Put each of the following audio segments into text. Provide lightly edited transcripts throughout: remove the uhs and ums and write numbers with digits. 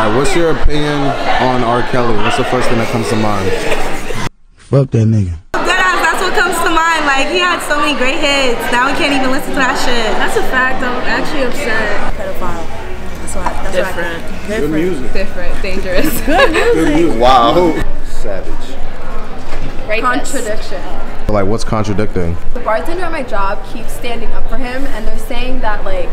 Alright, what's your opinion on R. Kelly? What's the first thing that comes to mind? Fuck that nigga. Deadass, that's what comes to mind. Like, he had so many great hits. Now we can't even listen to that shit. That's a fact. I'm actually upset. Pedophile. That's Different. Good music. Different. Dangerous. Good music. Wow. Savage. Contradiction. Like, what's contradicting? The bartender at my job keeps standing up for him, and they're saying that, like,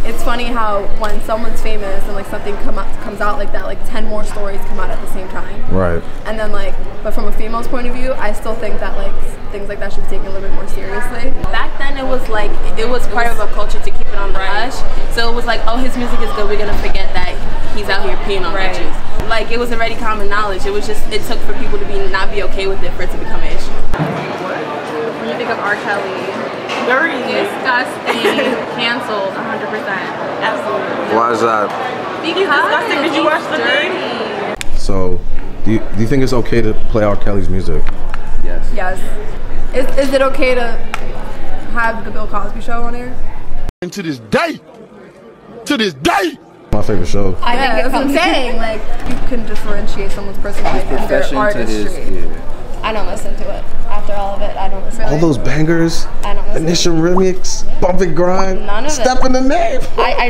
it's funny how when someone's famous and like something comes out like that, like 10 more stories come out at the same time. Right. And then like, but from a female's point of view, I still think that like things like that should be taken a little bit more seriously. Back then it was like, it was part of a culture to keep it on the hush. So it was like, oh, his music is good, we're gonna forget that he's out here peeing on bitches. Like, it was already common knowledge. It was just, it took for people to not be okay with it for it to become an issue. When you think of R. Kelly, dirty, disgusting, canceled, 100%. Absolutely. Why is that? Because disgusting. Did you watch the dirty? So, do you think it's okay to play R. Kelly's music? Yes. Yes. Is it okay to have the Bill Cosby show on air? And to this day, My favorite show. I think that's what I'm saying. Like, you can differentiate someone's personal life and their artistry. I don't listen to it. After all of it, I don't listen to it. All those bangers, I don't listen Initial remix, Bump and Grind, None of Step it. in the Name. I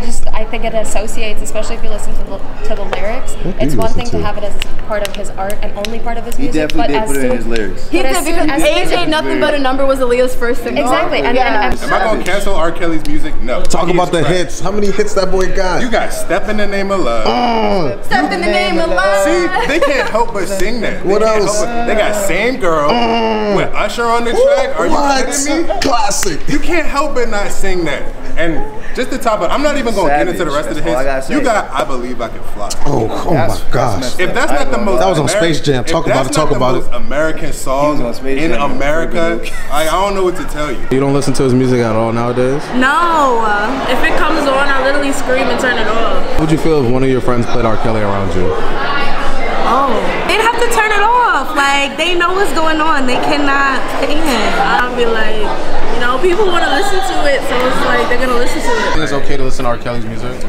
think it associates, especially if you listen to the lyrics. It's one thing to have it as part of his art and only part of his music. He definitely did put it in his lyrics. He did, because Age Ain't Nothing But a Number was Aaliyah's first single. Exactly. Am I gonna cancel R. Kelly's music? No. Talk about the hits. How many hits that boy got? You got Step in the Name of Love. Step in the Name of Love. See, they can't help but sing that. What else? They got Same Girl with Usher on the track. Are you kidding me? Classic. You can't help but not sing that. And just to top it, I'm not even gonna get into the rest of the hits. You got I Believe I Can Fly. Oh my gosh. If that's not the most, that was on Space Jam. Talk about it. American song in America. I don't know what to tell you. You don't listen to his music at all nowadays? No. If it comes on, I literally scream and turn it off. What would you feel if one of your friends played R. Kelly around you? Oh. They'd have to turn it off. Like, they know what's going on. They cannot pay him. I'll be like, you know, people want to listen to it, so it's like they're gonna listen to it. You think it's okay to listen to R. Kelly's music?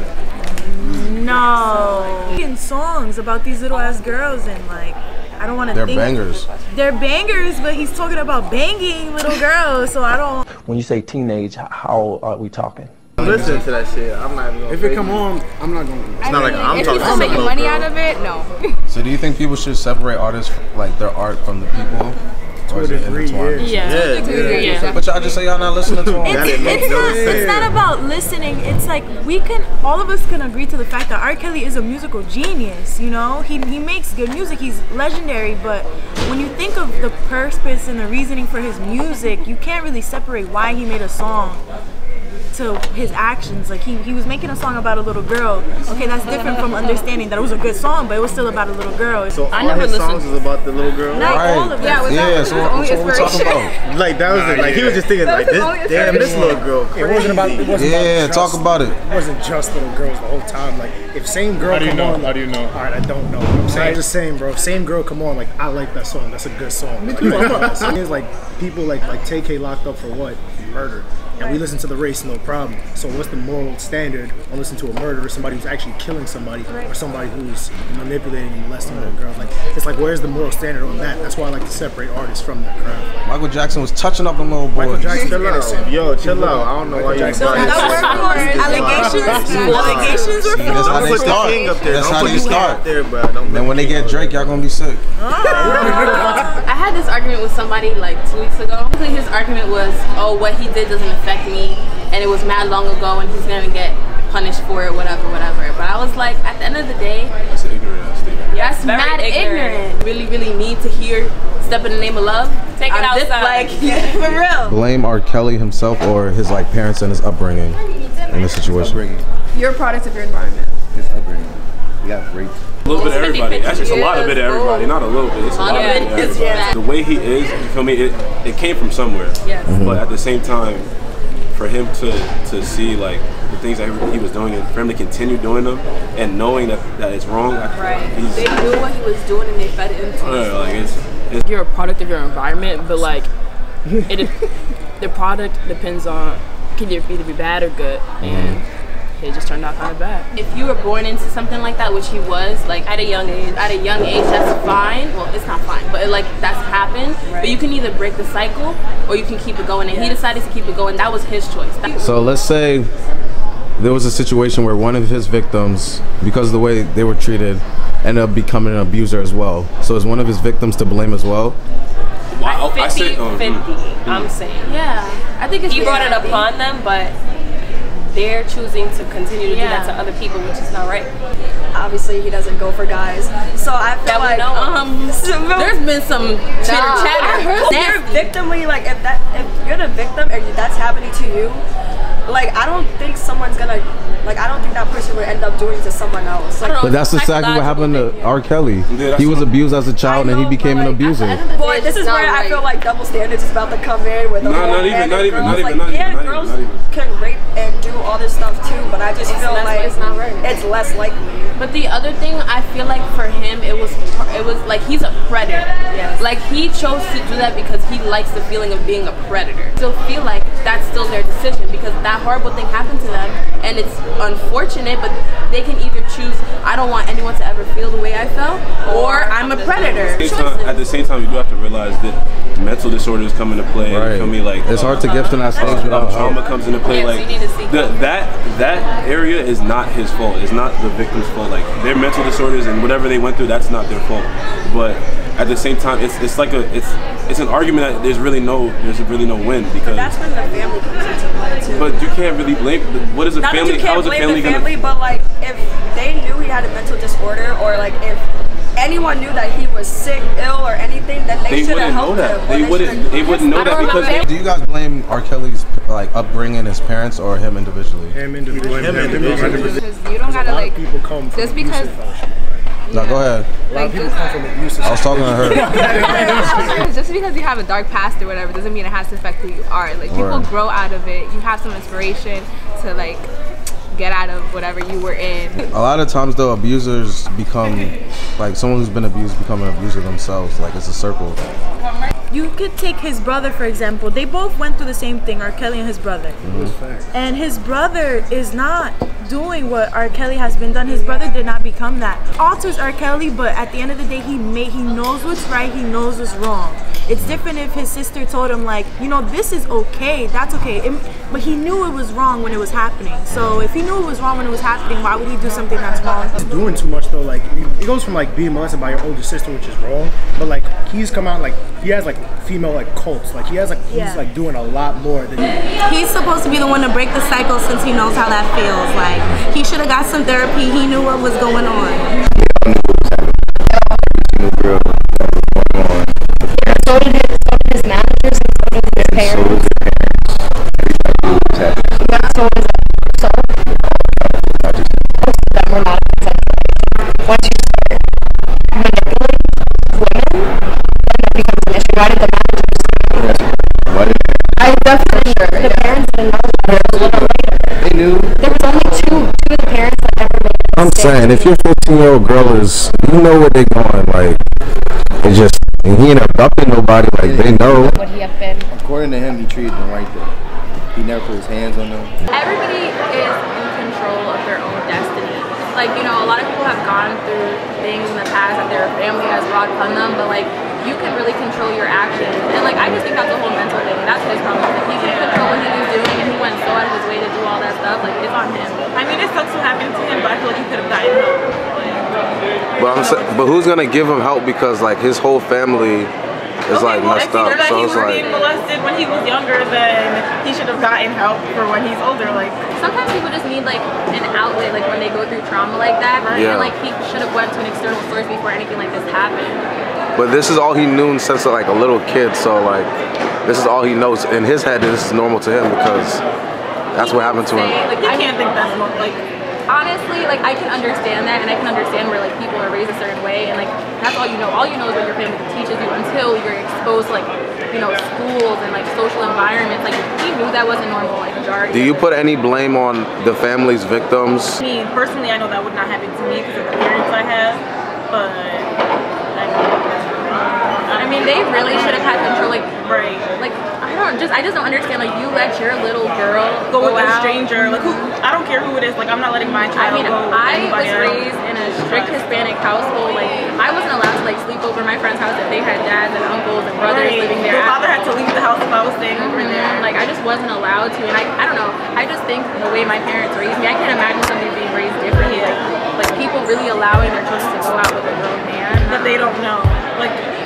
No. Making songs about these little ass girls and like, I don't want to think. They're bangers. They're bangers, but he's talking about banging little girls, so I don't. When you say teenage, how old are we talking? Listen to that shit. I'm not even gonna. if it come on, I'm not gonna. It's not like I'm if talking people making money out of it, no. So do you think people should separate artists, like their art, from the people? Or is it intertwined? Yeah. But y'all just say y'all not listening to them. It's not about listening. It's like all of us can agree to the fact that R. Kelly is a musical genius. You know, he makes good music. He's legendary. But when you think of the purpose and the reasoning for his music, you can't really separate why he made a song to his actions. Like he was making a song about a little girl. Okay, that's different from understanding that it was a good song, but it was still about a little girl. So all his songs is about the little girl? Not all of them. Yeah, so what we talking about? Like that was it. Like he was just thinking like this little girl crazy. It wasn't about. It wasn't about talk about it. It wasn't just little girls the whole time. Like if Same Girl come on. How do you know? All right, I don't know. I'm saying just saying, bro. If Same Girl come on, like I like that song. That's a good song. Me too. It's like people like TK locked up for what? Murder. And we listen to The Race, no problem. So what's the moral standard on listening to a murderer, somebody who's actually killing somebody, or somebody who's manipulating and molesting little girls? Like, it's like, where's the moral standard on that? That's why I like to separate artists from that crowd. Michael Jackson was touching up them little boys. Michael Jackson's innocent. Yo, chill out. I don't know why you Allegations were That's how they start. That's how they start. Then Then when they get Drake, y'all gonna be sick. I had this argument with somebody like 2 weeks ago. Basically, his argument was, oh, what he did doesn't affect me, and it was mad long ago, and he's gonna get punished for it, whatever. But I was like, at the end of the day, That's an ignorant statement. that's mad ignorant. Really need to hear Step in the Name of Love. Take it outside. For real. Blame R. Kelly himself or his like parents and his upbringing in this situation. You're a product of your environment. His upbringing. We got raped. A little bit of everybody. Actually, it's a lot of bit of everybody. Not a little bit. It's a lot of bit of everybody. The way he is, you feel me? It came from somewhere. Yes. But at the same time, for him to see like the things that he was doing, and for him to continue doing them, and knowing that it's wrong. They knew what he was doing, and they fed it into. Like it's You're a product of your environment, but like the product depends on can either be bad or good, and it just turned out kind of bad. If you were born into something like that, which he was, like at a young age, that's fine. Well, it's not fine, but like that's happened. Right. But you can either break the cycle or you can keep it going. And he decided to keep it going. That was his choice. So let's say there was a situation where one of his victims, because of the way they were treated, ended up becoming an abuser as well. So is one of his victims to blame as well? Wow, 50-50, I'm saying. Yeah, I think he brought it upon them, but they're choosing to continue to do that to other people, which is not right. Obviously, he doesn't go for guys, so I feel like there's been some chitter chatter. If you're victimly, like if you're the victim and that's happening to you, like I don't think someone's gonna, like I don't think that person would end up doing it to someone else. Like, but that's exactly what happened to R. Kelly. He was abused as a child and he became an abuser. Boy, this is where I feel like double standards is about to come in with the not even. Girls can rape and do all this stuff too, but I just feel like it's less likely. But the other thing, I feel like for him, it was like he's a predator. Yes. Like he chose to do that because he likes the feeling of being a predator. Still feel like that's still their decision because that horrible thing happened to them, and it's unfortunate. But they can either choose, I don't want anyone to ever feel the way I felt, or I'm a predator. At the same time, you do have to realize that mental disorders come into play. Right. You feel me? Like it's hard to get to that stage without trauma comes into play. Like that area is not his fault. It's not the victim's fault. Like their mental disorders and whatever they went through, that's not their fault. But at the same time, it's like it's an argument that there's really no win because. But that's when the family comes into play too. But you can't really blame. What is a family? How is a family gonna? But like if they knew he had a mental disorder, or like if anyone knew that he was sick, ill, or anything, then they should have helped him. They wouldn't know that because. Do you guys blame R. Kelly's like upbringing, his parents, or him individually? Him individually. Because you don't gotta like people come from just because. No, go ahead. A lot of people come from abusive. I was talking to her. Just because you have a dark past or whatever doesn't mean it has to affect who you are. Like people grow out of it. You have some inspiration to like get out of whatever you were in. A lot of times though, abusers become like someone who's been abused become an abuser themselves. Like it's a circle. You could take his brother, for example. They both went through the same thing, R. Kelly and his brother. And his brother is not doing what R. Kelly has been done. His brother did not become that. Alters R. Kelly, but at the end of the day, he knows what's right, he knows what's wrong. It's different if his sister told him like, you know, this is okay, that's okay. But he knew it was wrong when it was happening. So if he knew it was wrong when it was happening, why would he do something that's wrong? He's doing too much though. Like it goes from like being molested by your older sister, which is wrong, but like he's come out like he has like female like cults. Like he's like doing a lot more than he's supposed to be the one to break the cycle since he knows how that feels. Like he should have got some therapy. He knew what was going on. So did his managers and so did his parents. So was so most of them were not accepted. Once you start manipulating women, then that becomes an issue. Why did the managers? I'm definitely sure. The parents didn't know that a little later. They knew. There was only two of the parents that ever made it. I'm saying, if your 15-year-old girl is, you know where they're going, like, it just, and he ain't abducting nobody, like, they know. Would he have been? According to him, he treated them right there. He never put his hands on them. Everybody is in control of their own destiny. Like, you know, a lot of people have gone through things in the past that their family has brought upon them, but like, you can really control your actions. And like, I just think that's a whole mental thing. That's his problem. Like, he can control what he was doing, and he went so out of his way to do all that stuff. Like, it's on him. I mean, it sucks what happened to him, but I feel like he could have gotten help. But who's gonna give him help because like his whole family is like messed up. So it's like being molested when he was younger, then he should have gotten help for when he's older. Like sometimes people just need like an outlet, like when they go through trauma like that. Right? Yeah. And like he should have went to an external source before anything like this happened. But this is all he knew since like a little kid. So like this is all he knows in his head. This is normal to him because that's what happened to him. Like I can't think that's normal. Like honestly, like I can understand that, and I can understand where like people are raised a certain way, and like that's all you know. All you know is what your family teaches you until you're exposed to like, you know, schools and like social environments. Like he knew that wasn't normal, like majority. Do you put any blame on the family's victims? Me personally, I know that would not happen to me because of the parents I have, but I mean, they really should have had control. Like, right. Like I I just don't understand. Like, you let your little girl go with a out. stranger. Like, who? I don't care who it is. Like, I'm not letting my child go with anybody. I was raised in a strict Hispanic household. Like, I wasn't allowed to like sleep over my friend's house if they had dads and uncles and brothers living there. My father had to leave the house if I was staying over there. Like, I just wasn't allowed to, and I don't know. I just think the way my parents raised me, I can't imagine somebody being raised differently. Like people really allowing their children to go out with a grown man that they don't know. Like.